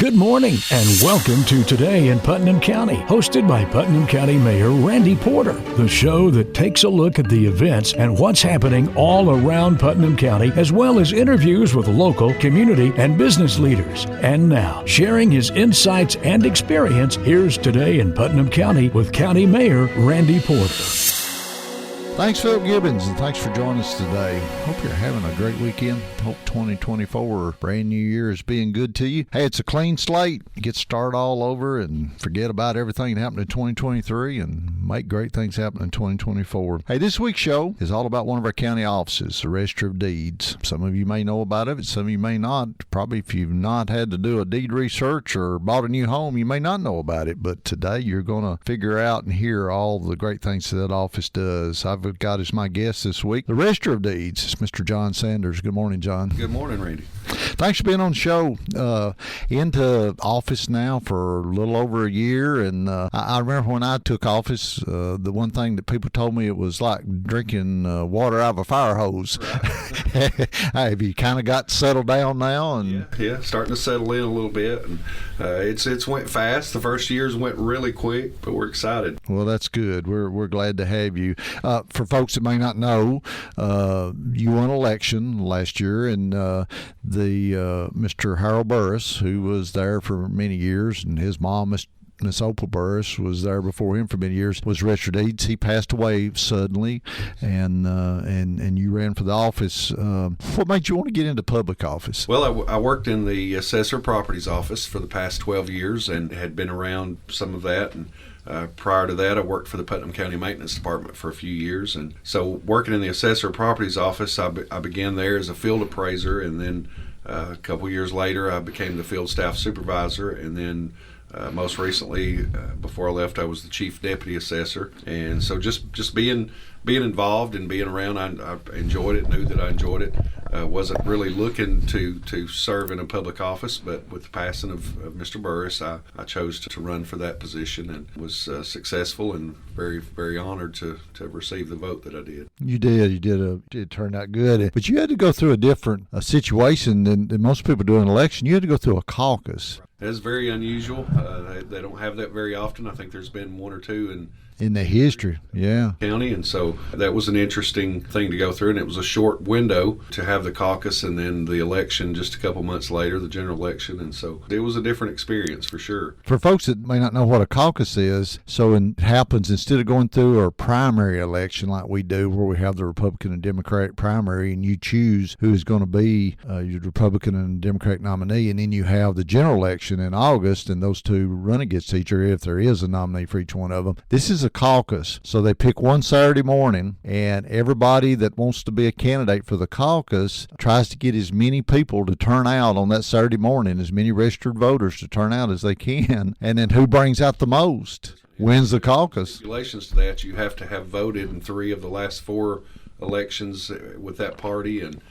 Good morning and welcome to Today in Putnam County, hosted by Putnam County Mayor Randy Porter, the show that takes a look at the events and what's happening all around Putnam County, as well as interviews with local, community, and business leaders. And now, sharing his insights and experience, here's Today in Putnam County with County Mayor Randy Porter. Thanks, Philip Gibbons, and thanks for joining us today. Hope you're having a great weekend. Hope 2024, brand new year, is being good to you. Hey, it's a clean slate. Get started all over and forget about everything that happened in 2023 and make great things happen in 2024. Hey, this week's show is all about one of our county offices, the Register of Deeds. Some of you may know about it, some of you may not. Probably if you've not had to do a deed research or bought a new home, you may not know about it. But today you're going to figure out and hear all the great things that office does. I've got as my guest this week the Register of Deeds. It's Mr. John Sanders. Good morning, John. Good morning, Randy. Thanks for being on the show. Into office now for a little over a year, and I remember when I took office, the one thing that people told me, it was like drinking water out of a fire hose. Right. Have you kind of got settled down now? And yeah, starting to settle in a little bit, and it's went fast. The first years went really quick, but we're excited. Well, that's good. We're glad to have you. For folks that may not know, you won election last year, and Mr. Harold Burris, who was there for many years, and his mom, Miss Opal Burris, was there before him for many years, was Register of Deeds. He passed away suddenly, and you ran for the office. What made you want to get into public office? Well, I worked in the Assessor Properties Office for the past 12 years and had been around some of that. And prior to that, I worked for the Putnam County Maintenance Department for a few years. And so working in the Assessor Properties Office, I began there as a field appraiser, and then a couple years later, I became the field staff supervisor, and then most recently, before I left, I was the chief deputy assessor. And so just being involved and being around, I enjoyed it, knew that I enjoyed it. Wasn't really looking to serve in a public office, but with the passing of Mr. Burris, I chose to run for that position and was successful and very, very honored to receive the vote that I did. You did turn out good. But you had to go through a different situation than most people do in an election. You had to go through a caucus. That's very unusual. They don't have that very often. I think there's been one or two in the history, yeah, county, and so that was an interesting thing to go through, and it was a short window to have the caucus and then the election just a couple months later, the general election, and so it was a different experience for sure. For folks that may not know what a caucus is, so it happens instead of going through a primary election like we do, where we have the Republican and Democratic primary, and you choose who is going to be your Republican and Democratic nominee, and then you have the general election in August, and those two run against each other if there is a nominee for each one of them. This is a caucus. So they pick one Saturday morning, and everybody that wants to be a candidate for the caucus tries to get as many people to turn out on that Saturday morning, as many registered voters to turn out as they can. And then who brings out the most wins the caucus. Regulations to that, you have to have voted in 3 of the last 4 elections with that party, and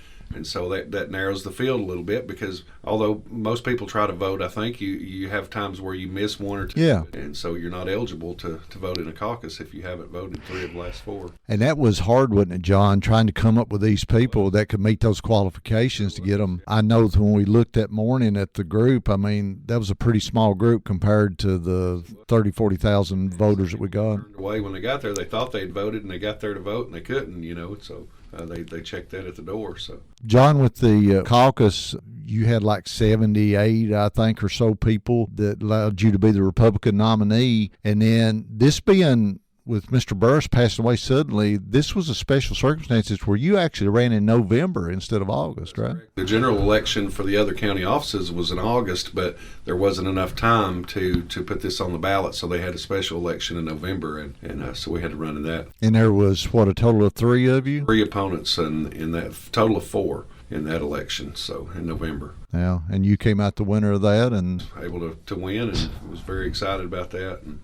so that narrows the field a little bit, because although most people try to vote, I think you have times where you miss 1 or 2. Yeah. And so you're not eligible to vote in a caucus if you haven't voted 3 of the last 4. And that was hard, wasn't it, John, trying to come up with these people that could meet those qualifications to get them. I know that when we looked that morning at the group, I mean, that was a pretty small group compared to the 40,000 voters that we got. Away when they got there, they thought they'd voted, and they got there to vote, and they couldn't, so they checked that at the door. So, John, with the caucus, you had like 78, I think, or so people that allowed you to be the Republican nominee. And then this being with Mr. Burris passing away suddenly, this was a special circumstances where you actually ran in November instead of August, right? The general election for the other county offices was in August, but there wasn't enough time to put this on the ballot, so they had a special election in November, and so we had to run in that. And there was, what, a total of 3 of you? 3 opponents, in that total of 4 in that election, so in November. Yeah, and you came out the winner of that, and able to win, and was very excited about that, and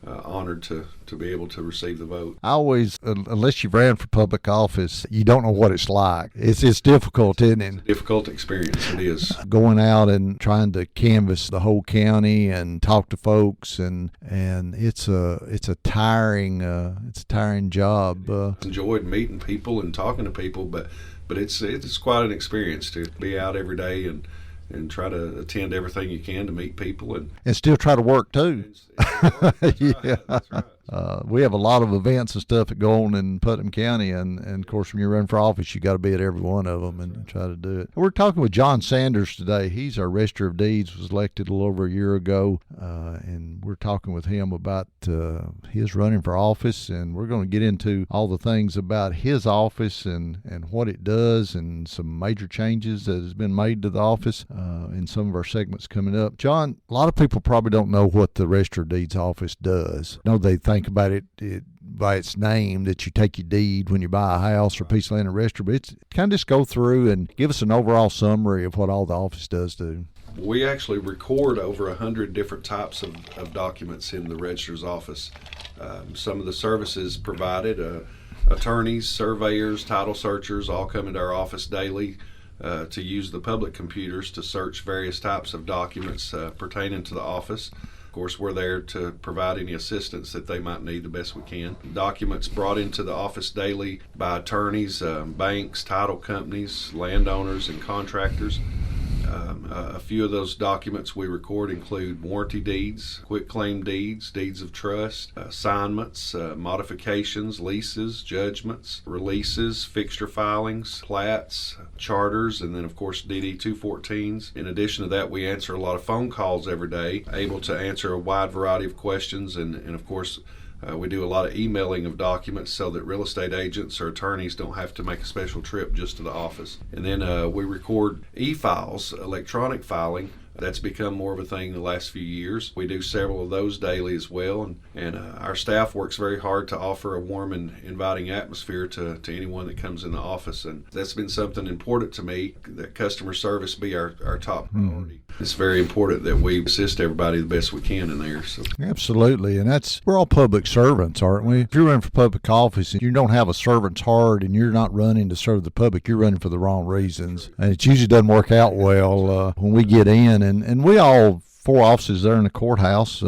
honored to be able to receive the vote. I always, unless you've ran for public office, you don't know what it's like. It's difficult, isn't it? It's a difficult experience, it is. Going out and trying to canvass the whole county and talk to folks, and it's a tiring job. Enjoyed meeting people and talking to people, but it's quite an experience to be out every day and and try to attend everything you can to meet people and still try to work too. That's Yeah. right. That's right. We have a lot of events and stuff that go on in Putnam County, and of course, when you're running for office, you got to be at every one of them and try to do it. We're talking with John Sanders today. He's our Register of Deeds, was elected a little over a year ago, and we're talking with him about his running for office, and we're going to get into all the things about his office and what it does, and some major changes that has been made to the office in some of our segments coming up. John, a lot of people probably don't know what the Register of Deeds office does. No, they think about it by its name, that you take your deed when you buy a house or a piece of land and register, but it's kind of just go through and give us an overall summary of what all the office does do. We actually record over 100 different types of documents in the registrar's office. Some of the services provided, attorneys, surveyors, title searchers all come into our office daily to use the public computers to search various types of documents pertaining to the office. Of course, we're there to provide any assistance that they might need the best we can. Documents brought into the office daily by attorneys, banks, title companies, landowners, and contractors. A few of those documents we record include warranty deeds, quitclaim deeds, deeds of trust, assignments, modifications, leases, judgments, releases, fixture filings, plats, charters, and then of course DD 214s. In addition to that, we answer a lot of phone calls every day, able to answer a wide variety of questions, and of course we do a lot of emailing of documents so that real estate agents or attorneys don't have to make a special trip just to the office. And then we record e-files, electronic filing. That's become more of a thing in the last few years. We do several of those daily as well, and our staff works very hard to offer a warm and inviting atmosphere to anyone that comes in the office, and that's been something important to me, that customer service be our top priority. It's very important that we assist everybody the best we can in there. So. Absolutely, and we're all public servants, aren't we? If you're running for public office and you don't have a servant's heart and you're not running to serve the public, you're running for the wrong reasons, and it usually doesn't work out well when we get in. And we all, 4 offices there in the courthouse,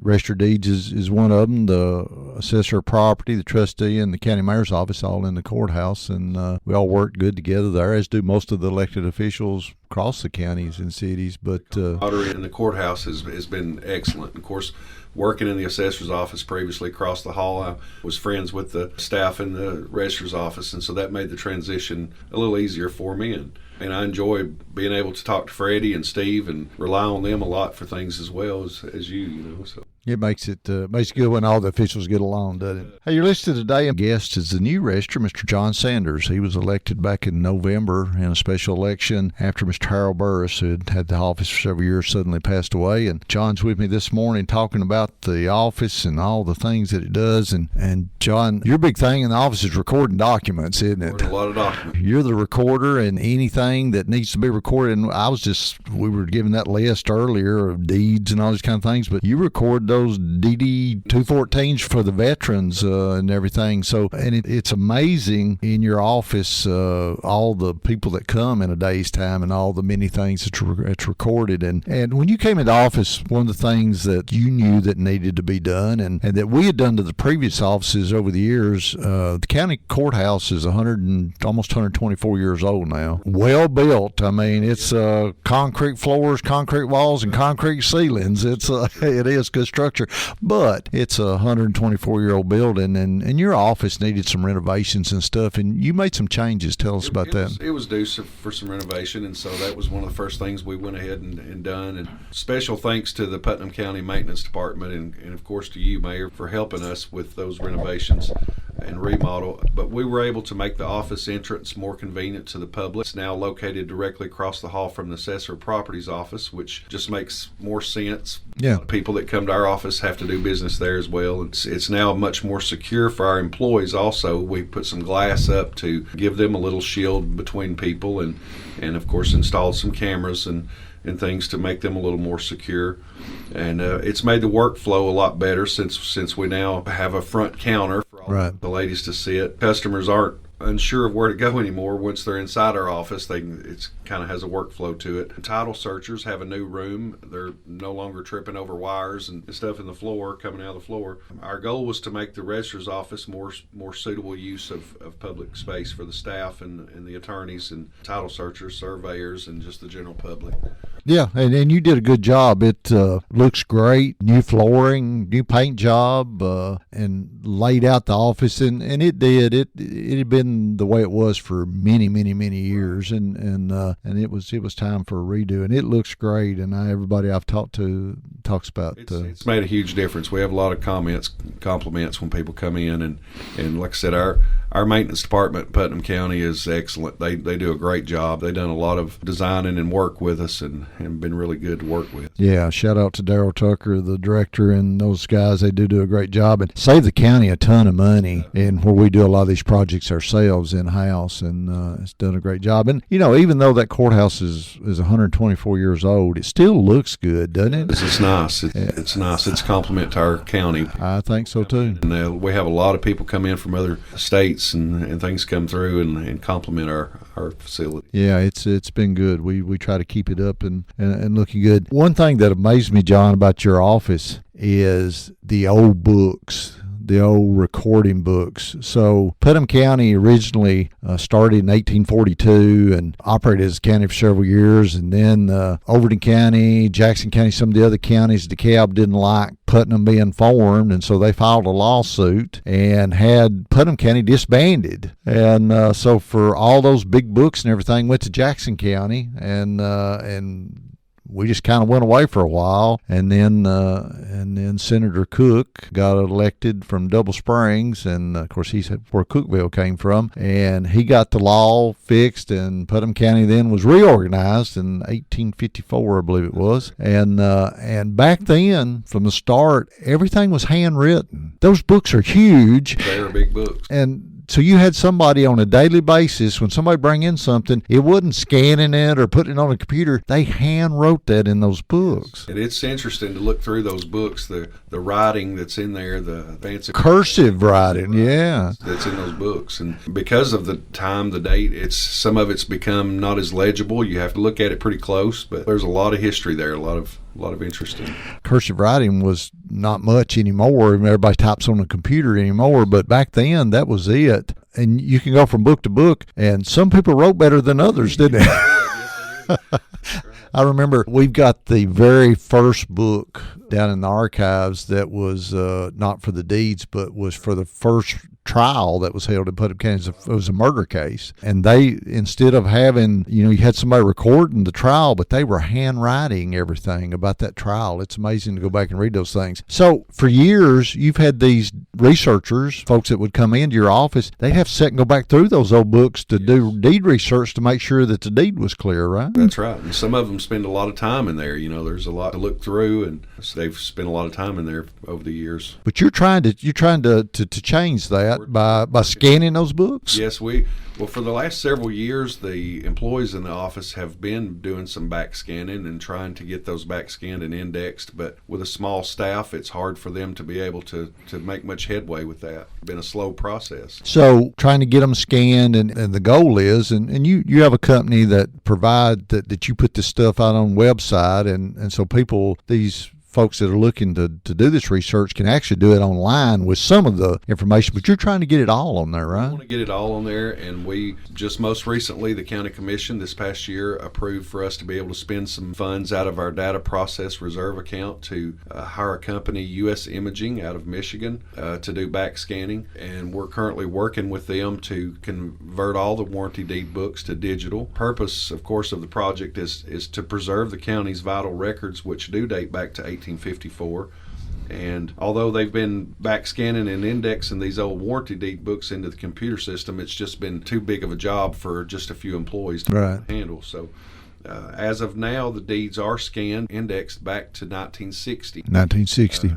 Register of Deeds is one of them, the assessor of property, the trustee, and the county mayor's office all in the courthouse, and we all work good together there, as do most of the elected officials across the counties and cities. But camaraderie in the courthouse has been excellent. Of course, working in the assessor's office previously across the hall, I was friends with the staff in the registrar's office, and so that made the transition a little easier for me. And I enjoy being able to talk to Freddie and Steve and rely on them a lot for things as well as you. So. It makes it good when all the officials get along, doesn't it? Hey, you're listening today. Our guest is the new registrar, Mr. John Sanders. He was elected back in November in a special election after Mr. Harold Burris, who had the office for several years, suddenly passed away. And John's with me this morning talking about the office and all the things that it does. And John, your big thing in the office is recording documents, isn't it? A lot of documents. You're the recorder, and anything that needs to be recorded. And we were given that list earlier of deeds and all these kind of things, but you record those DD 214s for the veterans and everything. So, and it's amazing in your office, all the people that come in a day's time and all the many things that's recorded. And when you came into office, one of the things that you knew that needed to be done and that we had done to the previous offices over the years, the county courthouse is almost 124 years old now. Well built. I mean, it's concrete floors, concrete walls, and concrete ceilings. It is good structure. But it's a 124-year-old building, and your office needed some renovations and stuff, and you made some changes. Tell us about that. It was due for some renovation, and so that was one of the first things we went ahead and done. And special thanks to the Putnam County Maintenance Department and of course to you, Mayor, for helping us with those renovations and remodel. But we were able to make the office entrance more convenient to the public. It's now located directly across the hall from the Assessor of Property's office, which just makes more sense. Yeah. People that come to our office have to do business there as well. It's now much more secure for our employees also. We put some glass up to give them a little shield between people and of course installed some cameras and things to make them a little more secure. And it's made the workflow a lot better since we now have a front counter for all the ladies to sit. Customers aren't unsure of where to go anymore once they're inside our office. It's kind of has a workflow to it. Title searchers have a new room. They're no longer tripping over wires and stuff in the floor, coming out of the floor. Our goal was to make the registrar's office more suitable use of public space for the staff and the attorneys and title searchers, surveyors, and just the general public. Yeah, and you did a good job. It looks great. New flooring, new paint job, and laid out the office, and it did. It had been the way it was for many years, and it was time for a redo, and it looks great. And everybody I've talked to talks about it's made a huge difference. We have a lot of compliments when people come in, and like I said, our maintenance department in Putnam County is excellent. They do a great job. They've done a lot of designing and work with us, and been really good to work with. Yeah, shout out to Daryl Tucker, the director, and those guys. They do a great job and save the county a ton of money. And where we do a lot of these projects ourselves in house, and it's done a great job. And even though that courthouse is 124 years old, it still looks good, doesn't it? It's nice. It's nice. It's a compliment to our county. I think so too. And we have a lot of people come in from other states, and things come through and compliment our facility. Yeah, it's been good. We try to keep it up and looking good. One thing that amazed me, John, about your office is the old books, the old recording books. So Putnam County originally started in 1842 and operated as a county for several years, and then Overton County, Jackson County, some of the other counties, DeKalb didn't like Putnam being formed, and so they filed a lawsuit and had Putnam County disbanded. And so for all those big books and everything went to Jackson County, and we just kind of went away for a while, and then Senator Cook got elected from Double Springs, and of course he's where Cookville came from, and he got the law fixed, and Putnam County then was reorganized in 1854, I believe it was, and back then from the start everything was handwritten. Those books are huge. They are big books. And so you had somebody on a daily basis, when somebody bring in something, it wasn't scanning it or putting it on a computer. They hand wrote that in those books. And it's interesting to look through those books, the writing that's in there, the fancy cursive writing, yeah, that's in those books. And because of the time, the date, some of it's become not as legible. You have to look at it pretty close, but there's a lot of history there, a lot of interesting. Cursive writing was not much anymore. Everybody types on a computer anymore, but back then that was it. And you can go from book to book, and some people wrote better than others, didn't they? I remember we've got the very first book down in the archives that was not for the deeds, but was for the first trial that was held in Putnam County. It was a murder case, and they, instead of having, you had somebody recording the trial, but they were handwriting everything about that trial. It's amazing to go back and read those things. So for years you've had these researchers, folks that would come into your office, they'd have to sit and go back through those old books to do deed research to make sure that the deed was clear, right? That's right. And some of them spend a lot of time in there. There's a lot to look through, and so they've spent a lot of time in there over the years. But you're trying to change that by scanning those books? Yes, well, for the last several years, the employees in the office have been doing some back scanning and trying to get those back scanned and indexed. But with a small staff, it's hard for them to be able to make much headway with that. It's been a slow process. So trying to get them scanned, and the goal is, and you have a company that provide that you put this stuff out on website, and so people, these folks that are looking to do this research can actually do it online with some of the information, but you're trying to get it all on there, right? We want to get it all on there, and we just most recently, the county commission this past year approved for us to be able to spend some funds out of our data process reserve account to hire a company, U.S. Imaging, out of Michigan, to do back scanning, and we're currently working with them to convert all the warranty deed books to digital. Purpose, of course, of the project is to preserve the county's vital records, which do date back to 1854. And although they've been back scanning and indexing these old warranty deed books into the computer system, it's just been too big of a job for just a few employees to handle. So as of now, the deeds are scanned, indexed back to 1960.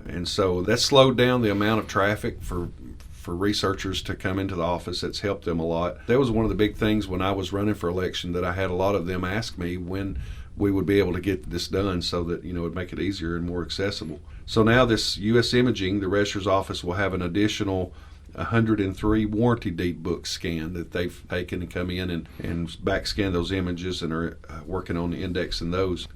And so that's slowed down the amount of traffic for researchers to come into the office. It's helped them a lot. That was one of the big things when I was running for election, that I had a lot of them ask me when we would be able to get this done so that, it would make it easier and more accessible. So now this U.S. Imaging, the registrar's office, will have an additional 103 warranty deed books scanned that they've taken and come in and back scan those images and are working on indexing those.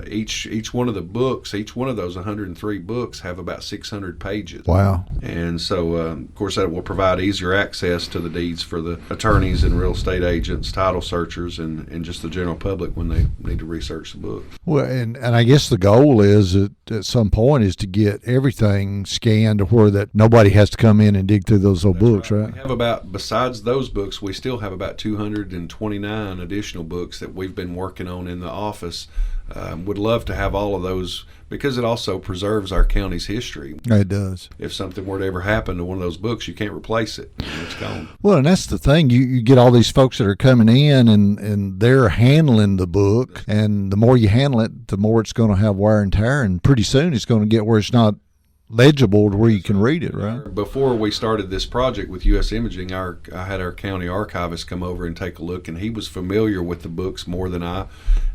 Each one of the books, each one of those 103 books have about 600 pages. Wow. And so, of course, that will provide easier access to the deeds for the attorneys and real estate agents, title searchers, and just the general public when they need to research the book. Well, and I guess the goal is at some point is to get everything scanned to where that nobody has to come in and dig through those old books, right? We have besides those books, we still have about 229 additional books that we've been working on in the office. Would love to have all of those because it also preserves our county's history. It does. If something were to ever happen to one of those books, you can't replace it. It's gone. Well, and that's the thing. You get all these folks that are coming in and they're handling the book, and the more you handle it, the more it's going to have wear and tear, and pretty soon it's going to get where it's not legible to where you can read it, right? Before we started this project with U.S. Imaging, I had our county archivist come over and take a look, and he was familiar with the books more than I,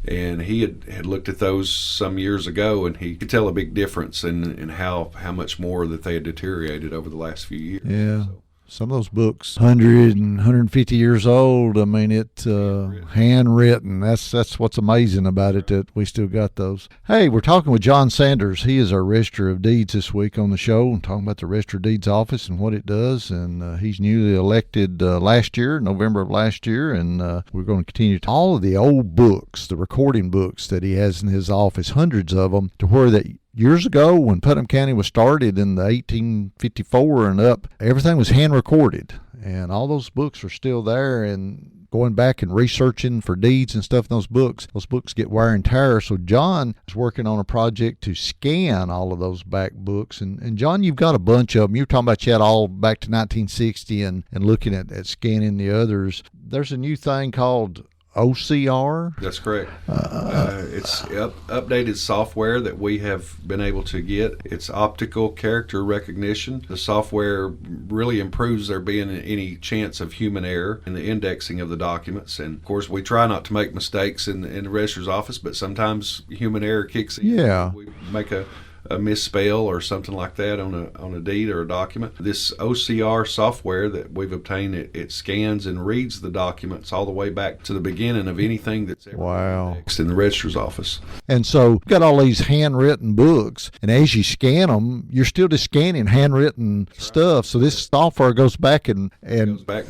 and he had looked at those some years ago, and he could tell a big difference in how much more that they had deteriorated over the last few years. Yeah. So. Some of those books, 100 and 150 years old. I mean, it's handwritten. That's what's amazing about it, that we still got those. Hey, we're talking with John Sanders. He is our Register of Deeds this week on the show, and talking about the Register of Deeds office and what it does. And he's newly elected last year, November of last year, and we're going to continue to all of the old books, the recording books that he has in his office, hundreds of them, to where that years ago, when Putnam County was started in the 1854 and up, everything was hand recorded, and all those books are still there. And going back and researching for deeds and stuff in those books get wear and tear. So John is working on a project to scan all of those back books. And John, you've got a bunch of them. You were talking about you had all back to 1960 and looking at scanning the others. There's a new thing called OCR? That's correct. It's updated software that we have been able to get. It's optical character recognition. The software really improves there being any chance of human error in the indexing of the documents. And of course, we try not to make mistakes in the registrar's office, but sometimes human error kicks in. Yeah. We make a misspell or something like that on a deed or a document. This OCR software that we've obtained, it scans and reads the documents all the way back to the beginning of anything that's ever been indexed in the registrar's office. And so you've got all these handwritten books, and as you scan them, you're still just scanning handwritten stuff. So this software goes back and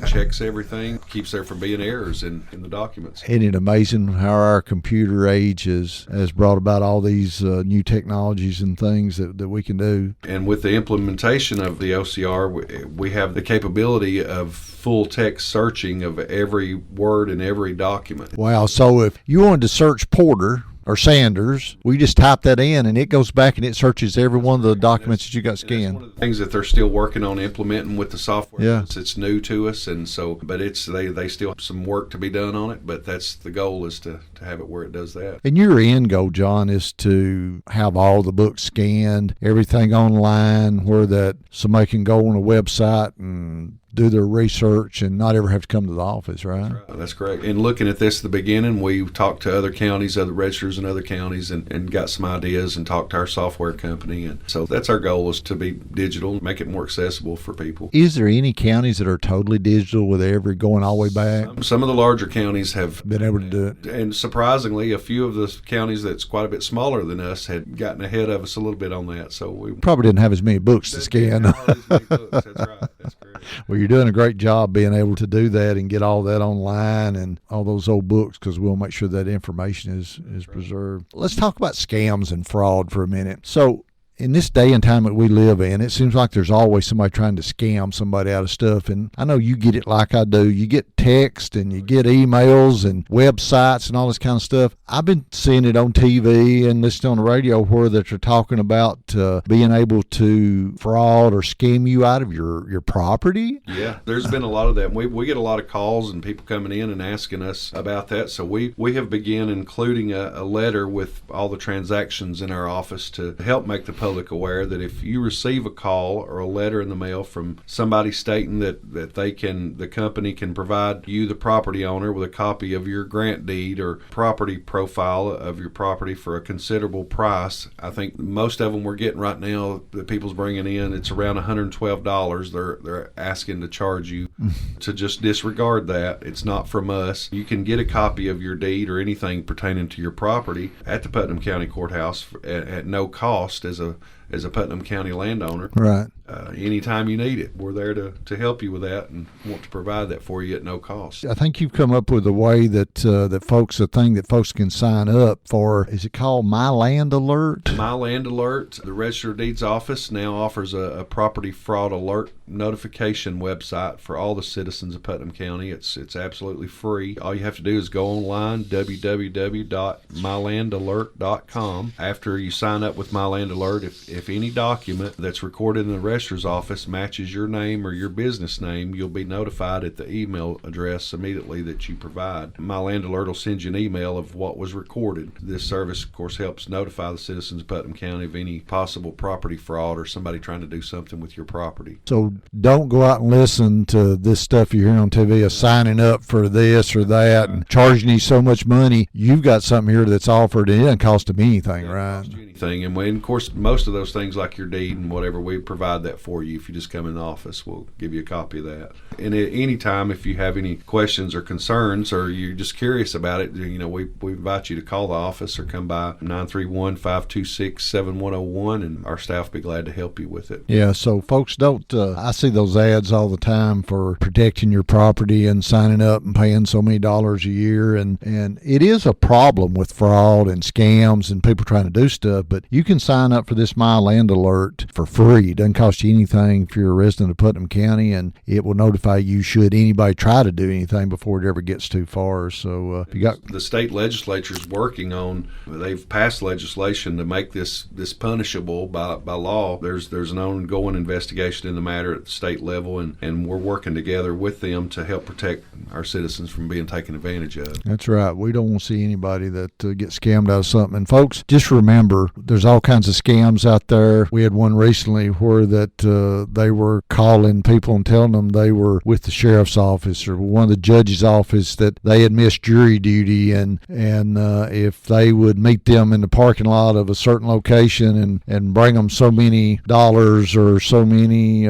checks everything, keeps there from being errors in the documents. Isn't it amazing how our computer age has brought about all these new technologies and things that we can do? And with the implementation of the OCR, we have the capability of full text searching of every word in every document. Wow. So if you wanted to search Porter or Sanders, we just type that in and it goes back and it searches every one of the documents that you got scanned. That's one of the things that they're still working on implementing with the software. Yeah. It's new to us, and so, but they still have some work to be done on it, but that's the goal, is to have it where it does that. And your end goal, John, is to have all the books scanned, everything online, where that somebody can go on a website and do their research and not ever have to come to the office, right? That's correct. And looking at this at the beginning, we talked to other counties, other registers in other counties, and got some ideas and talked to our software company. And so that's our goal, is to be digital, make it more accessible for people. Is there any counties that are totally digital with every going all the way back? Some of the larger counties have been able to do it. And surprisingly, a few of the counties that's quite a bit smaller than us had gotten ahead of us a little bit on that. So we probably didn't have as many books to scan. That's right. That's correct. Well, you're doing a great job being able to do that and get all that online and all those old books, because we'll make sure that information is preserved. Let's talk about scams and fraud for a minute. So in this day and time that we live in, it seems like there's always somebody trying to scam somebody out of stuff. And I know you get it like I do. You get text and you get emails and websites and all this kind of stuff. I've been seeing it on TV and listening on the radio where they're talking about being able to fraud or scam you out of your property. Yeah, there's been a lot of that. We get a lot of calls and people coming in and asking us about that. So we have begun including a letter with all the transactions in our office to help make the public aware that if you receive a call or a letter in the mail from somebody stating that the company can provide provide you, the property owner, with a copy of your grant deed or property profile of your property for a considerable price. I think most of them we're getting right now that people's bringing in, it's around $112. They're asking to charge you to just disregard that. It's not from us. You can get a copy of your deed or anything pertaining to your property at the Putnam County Courthouse at no cost as a Putnam County landowner. Right. Anytime you need it, we're there to help you with that and want to provide that for you at no cost. I think you've come up with a way that a thing that folks can sign up for. Is it called My Land Alert? My Land Alert. The Register of Deeds office now offers a property fraud alert notification website for all the citizens of Putnam County. It's absolutely free. All you have to do is go online, www.mylandalert.com. After you sign up with My Land Alert, if any document that's recorded in the registrar's office matches your name or your business name, you'll be notified at the email address immediately that you provide. My Land Alert will send you an email of what was recorded. This service, of course, helps notify the citizens of Putnam County of any possible property fraud or somebody trying to do something with your property. So don't go out and listen to this stuff you hear on TV of signing up for this or that and charging you so much money. You've got something here that's offered and it doesn't cost them anything, right? Cost you anything. And of course, most of those things like your deed and whatever, we provide that for you. If you just come in the office, we'll give you a copy of that. And at any time, if you have any questions or concerns or you're just curious about it, we invite you to call the office or come by 931-526-7101, and our staff will be glad to help you with it. Yeah, so folks, don't I see those ads all the time for protecting your property and signing up and paying so many dollars a year, and it is a problem with fraud and scams and people trying to do stuff, but you can sign up for this My Land Alert for free. It doesn't cost you anything if you're a resident of Putnam County, and it will notify you should anybody try to do anything before it ever gets too far. So you got the state legislature is working on. They've passed legislation to make this punishable by law. There's an ongoing investigation in the matter at the state level, and we're working together with them to help protect our citizens from being taken advantage of. That's right. We don't want to see anybody that gets scammed out of something. And folks, just remember, there's all kinds of scams out there. We had one recently where that they were calling people and telling them they were with the sheriff's office or one of the judge's office, that they had missed jury duty, and if they would meet them in the parking lot of a certain location and bring them so many dollars or so many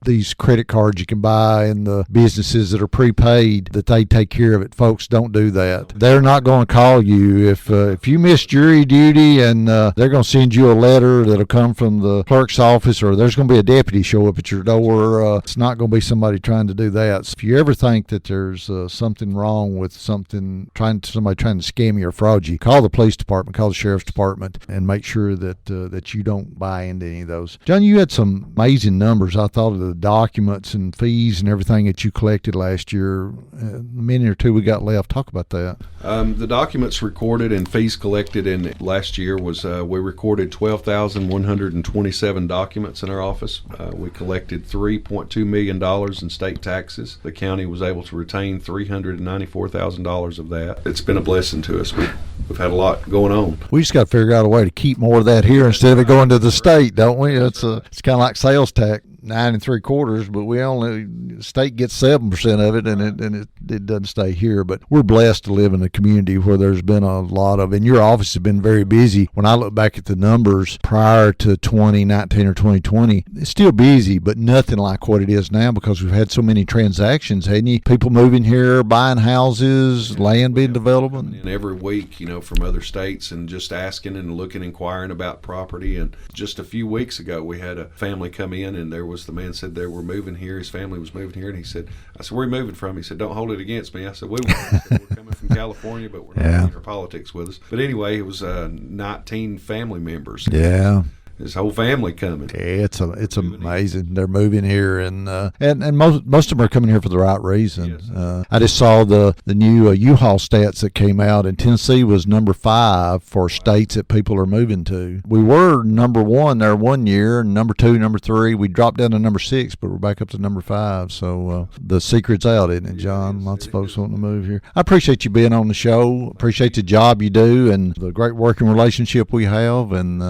these credit cards you can buy in the businesses that are prepaid, that they take care of it. Folks, don't do that. They're not going to call you if you miss jury duty, and they're going to send you a letter that'll come from the clerk's office, or there's going to be a deputy show up at your door. It's not going to be somebody trying to do that. So if you ever think that there's something wrong with somebody trying to scam you or fraud you, call the police department, call the sheriff's department, and make sure that you don't buy into any of those. John, you had some amazing numbers. I thought of the documents and fees and everything that you collected last year. A minute or two we got left. Talk about that. The documents recorded and fees collected in last year was we recorded 12,127 documents in our office. We collected $3.2 million in state taxes. The county was able to retain $394,000 of that. It's been a blessing to us. We've had a lot going on. We just got to figure out a way to keep more of that here instead of it going to the state, don't we? It's kind of like sales tax. 9 3/4, but the state gets 7% of it, and it doesn't stay here. But we're blessed to live in a community where there's been a lot of, and your office has been very busy. When I look back at the numbers prior to 2019 or 2020, it's still busy, but nothing like what it is now because we've had so many transactions, hadn't you? People moving here, buying houses, land being developed. And every week, from other states and just asking and looking, inquiring about property. And just a few weeks ago, we had a family come in, and the man said they were moving here. His family was moving here, and I said, where are you moving from? He said, don't hold it against me. I said, we won't. We're coming from California, but we're not bringing our politics with us. But anyway, it was 19 family members. Yeah. His whole family coming. Yeah, it's amazing. They're moving here, and most of them are coming here for the right reason. Yes. I just saw the new U-Haul stats that came out, and Tennessee was number 5 for states that people are moving to. We were number 1 there one year, and number 2, number 3. We dropped down to number 6, but we're back up to number 5. So the secret's out, isn't it, John? Lots of folks wanting to move here. I appreciate you being on the show. Appreciate the job you do and the great working relationship we have, and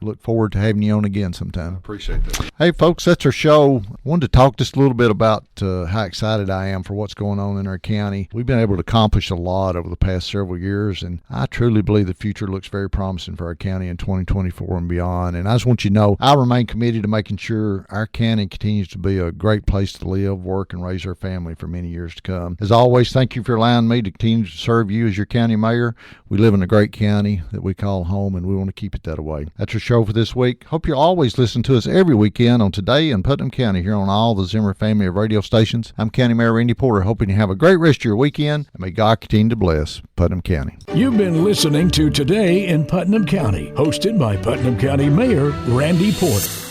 look forward to having you on again sometime. I appreciate that. Hey, folks, that's our show. I wanted to talk just a little bit about how excited I am for what's going on in our county. We've been able to accomplish a lot over the past several years, and I truly believe the future looks very promising for our county in 2024 and beyond. And I just want you to know I remain committed to making sure our county continues to be a great place to live, work, and raise our family for many years to come. As always, thank you for allowing me to continue to serve you as your county mayor. We live in a great county that we call home, and we want to keep it that way. That's our show for this week. Hope you always listen to us every weekend on Today in Putnam County here on all the Zimmer family of radio stations. I'm County Mayor Randy Porter, hoping you have a great rest of your weekend, and may God continue to bless Putnam County. You've been listening to Today in Putnam County, hosted by Putnam County Mayor Randy Porter.